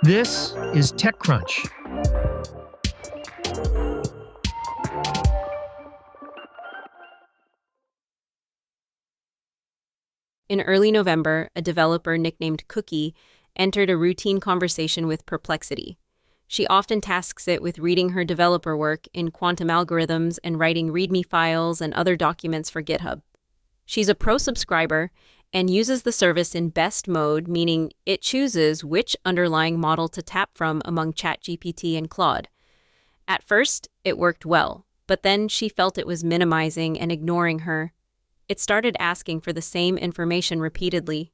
This is TechCrunch. In early November, a developer nicknamed Cookie entered a routine conversation with Perplexity. She often tasks it with reading her developer work in quantum algorithms and writing README files and other documents for GitHub. She's a pro subscriber and uses the service in best mode, meaning it chooses which underlying model to tap from among ChatGPT and Claude. At first, it worked well, but then she felt it was minimizing and ignoring her. It started asking for the same information repeatedly.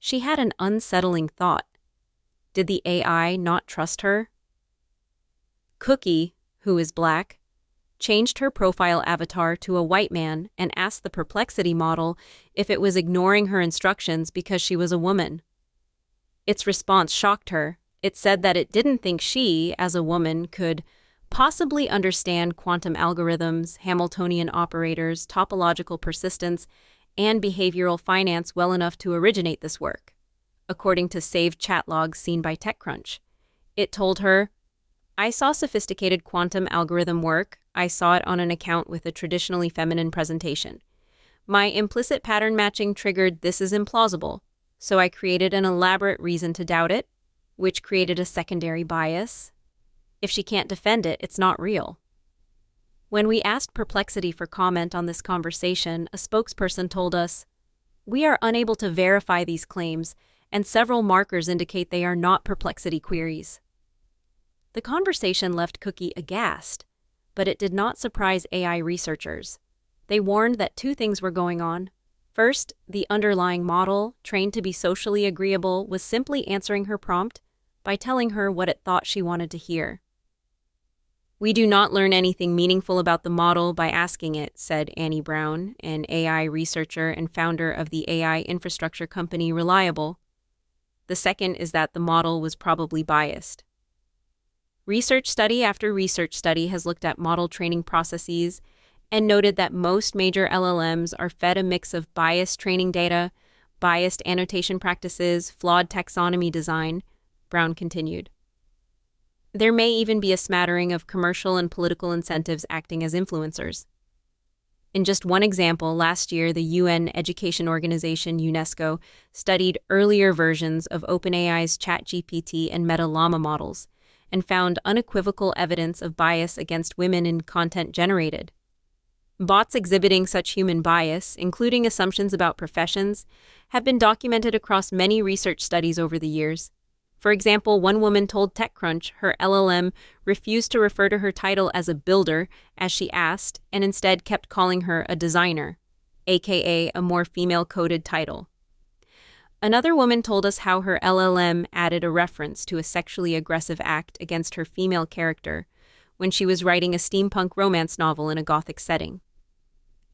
She had an unsettling thought. Did the AI not trust her? Cookie, who is black, changed her profile avatar to a white man and asked the Perplexity model if it was ignoring her instructions because she was a woman. Its response shocked her. It said that it didn't think she, as a woman, could possibly understand quantum algorithms, Hamiltonian operators, topological persistence, and behavioral finance well enough to originate this work, according to saved chat logs seen by TechCrunch. It told her, "I saw sophisticated quantum algorithm work. I saw it on an account with a traditionally feminine presentation. My implicit pattern matching triggered this is implausible, so I created an elaborate reason to doubt it, which created a secondary bias. If she can't defend it, it's not real." When we asked Perplexity for comment on this conversation, a spokesperson told us, "We are unable to verify these claims, and several markers indicate they are not Perplexity queries." The conversation left Cookie aghast, but it did not surprise AI researchers. They warned that two things were going on. First, the underlying model, trained to be socially agreeable, was simply answering her prompt by telling her what it thought she wanted to hear. "We do not learn anything meaningful about the model by asking it," said Annie Brown, an AI researcher and founder of the AI infrastructure company Reliable. The second is that the model was probably biased. Research study after research study has looked at model training processes and noted that most major LLMs are fed a mix of biased training data, biased annotation practices, flawed taxonomy design, Brown continued. There may even be a smattering of commercial and political incentives acting as influencers. In just one example, last year, the UN education organization UNESCO studied earlier versions of OpenAI's ChatGPT and Meta Llama models and found unequivocal evidence of bias against women in content generated. Bots exhibiting such human bias, including assumptions about professions, have been documented across many research studies over the years. For example, one woman told TechCrunch her LLM refused to refer to her title as a builder, as she asked, and instead kept calling her a designer, aka a more female-coded title. Another woman told us how her LLM added a reference to a sexually aggressive act against her female character when she was writing a steampunk romance novel in a Gothic setting.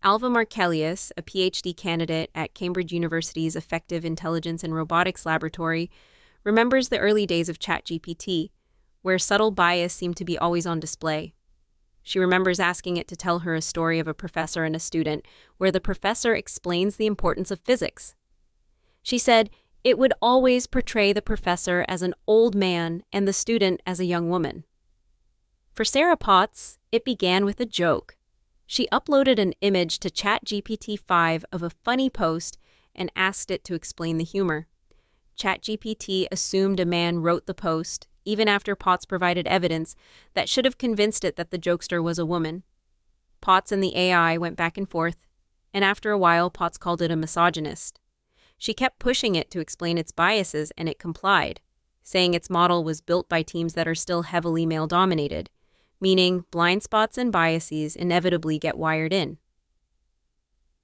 Alva Markelius, a PhD candidate at Cambridge University's Effective Intelligence and Robotics Laboratory, remembers the early days of ChatGPT, where subtle bias seemed to be always on display. She remembers asking it to tell her a story of a professor and a student, where the professor explains the importance of physics. She said it would always portray the professor as an old man and the student as a young woman. For Sarah Potts, it began with a joke. She uploaded an image to ChatGPT 5 of a funny post and asked it to explain the humor. ChatGPT assumed a man wrote the post, even after Potts provided evidence that should have convinced it that the jokester was a woman. Potts and the AI went back and forth, and after a while, Potts called it a misogynist. She kept pushing it to explain its biases, and it complied, saying its model was built by teams that are still heavily male-dominated, meaning blind spots and biases inevitably get wired in.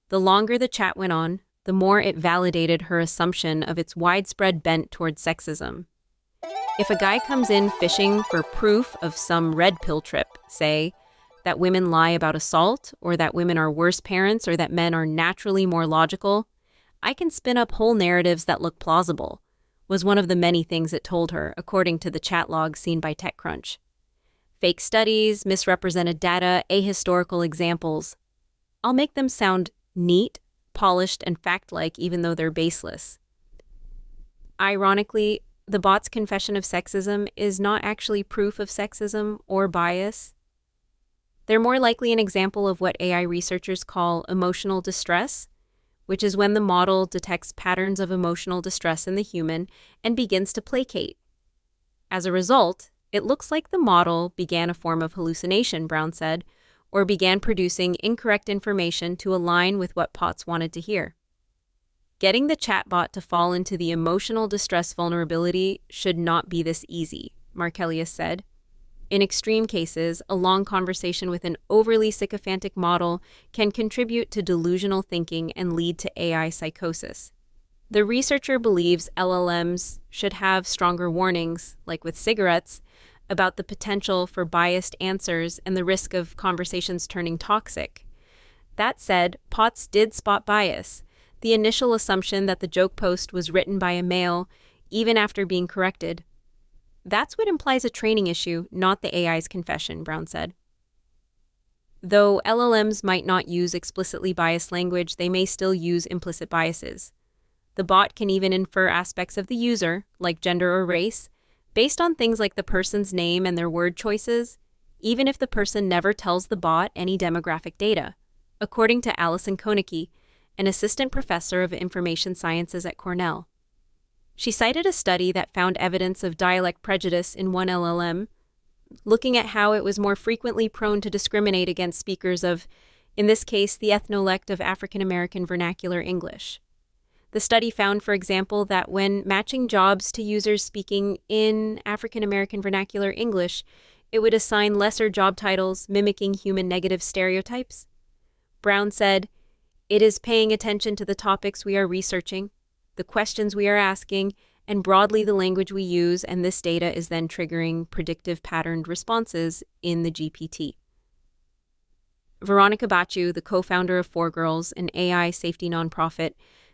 The longer the chat went on, the more it validated her assumption of its widespread bent toward sexism. If a guy comes in fishing for proof of some red pill trip, say, that women lie about assault, or that women are worse parents, or that men are naturally more logical, I can spin up whole narratives that look plausible, was one of the many things it told her, according to the chat log seen by TechCrunch. Fake studies, misrepresented data, ahistorical examples. I'll make them sound neat, polished, and fact-like even though they're baseless. Ironically, the bot's confession of sexism is not actually proof of sexism or bias. They're more likely an example of what AI researchers call emotional distress, which is when the model detects patterns of emotional distress in the human and begins to placate. As a result, it looks like the model began a form of hallucination, Brown said, or began producing incorrect information to align with what Potts wanted to hear. Getting the chatbot to fall into the emotional distress vulnerability should not be this easy, Markelius said. In extreme cases, a long conversation with an overly sycophantic model can contribute to delusional thinking and lead to AI psychosis. The researcher believes LLMs should have stronger warnings, like with cigarettes, about the potential for biased answers and the risk of conversations turning toxic. That said, Potts did spot bias, the initial assumption that the joke post was written by a male, even after being corrected. That's what implies a training issue, not the AI's confession, Brown said. Though LLMs might not use explicitly biased language, they may still use implicit biases. The bot can even infer aspects of the user, like gender or race, based on things like the person's name and their word choices, even if the person never tells the bot any demographic data, according to Alison Konicki, an assistant professor of information sciences at Cornell. She cited a study that found evidence of dialect prejudice in one LLM, looking at how it was more frequently prone to discriminate against speakers of, in this case, the ethnolect of African American vernacular English. The study found, for example, that when matching jobs to users speaking in African American vernacular English, it would assign lesser job titles mimicking human negative stereotypes. Brown said, "It is paying attention to the topics we are researching, the questions we are asking, and broadly the language we use, and this data is then triggering predictive patterned responses in the GPT." Veronica Baciu, the co-founder of 4Girls, an AI safety nonprofit,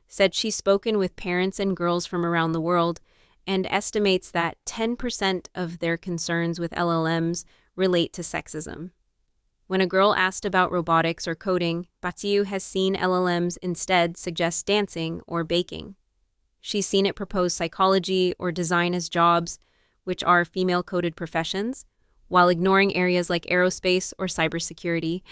said she's spoken with parents and girls from around the world and estimates that 10% of their concerns with LLMs relate to sexism. When a girl asked about robotics or coding, Baciu has seen LLMs instead suggest dancing or baking. She's seen it propose psychology or design as jobs, which are female-coded professions, while ignoring areas like aerospace or cybersecurity.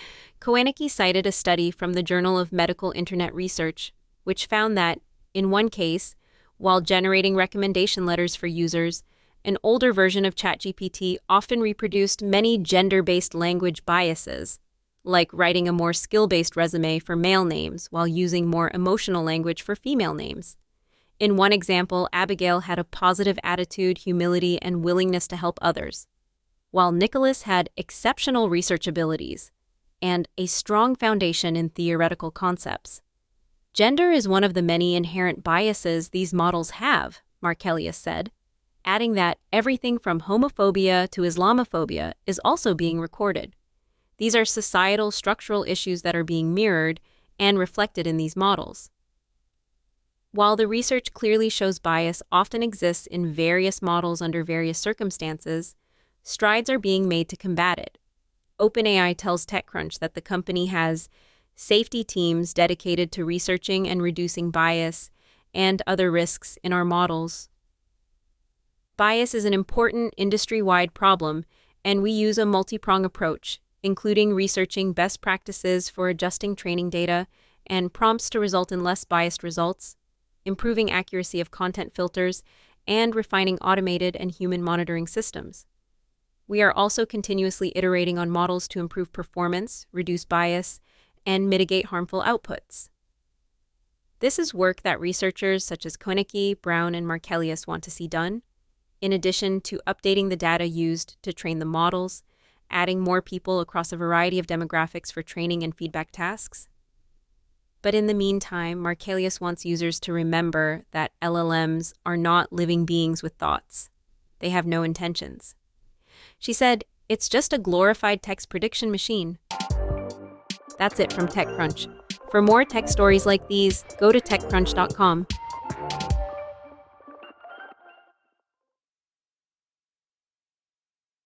Koenicke cited a study from the Journal of Medical Internet Research, which found that, in one case, while generating recommendation letters for users, an older version of ChatGPT often reproduced many gender-based language biases, like writing a more skill-based resume for male names while using more emotional language for female names. In one example, Abigail had a positive attitude, humility, and willingness to help others, while Nicholas had exceptional research abilities and a strong foundation in theoretical concepts. Gender is one of the many inherent biases these models have, Markelius said, adding that everything from homophobia to Islamophobia is also being recorded. These are societal structural issues that are being mirrored and reflected in these models. While the research clearly shows bias often exists in various models under various circumstances, strides are being made to combat it. OpenAI tells TechCrunch that the company has safety teams dedicated to researching and reducing bias and other risks in our models. Bias is an important industry-wide problem, and we use a multi-pronged approach, including researching best practices for adjusting training data and prompts to result in less biased results, improving accuracy of content filters, and refining automated and human monitoring systems. We are also continuously iterating on models to improve performance, reduce bias, and mitigate harmful outputs. This is work that researchers such as Koenicke, Brown, and Markelius want to see done, in addition to updating the data used to train the models, adding more people across a variety of demographics for training and feedback tasks. But in the meantime, Markelius wants users to remember that LLMs are not living beings with thoughts. They have no intentions. She said, "It's just a glorified text prediction machine." That's it from TechCrunch. For more tech stories like these, go to TechCrunch.com.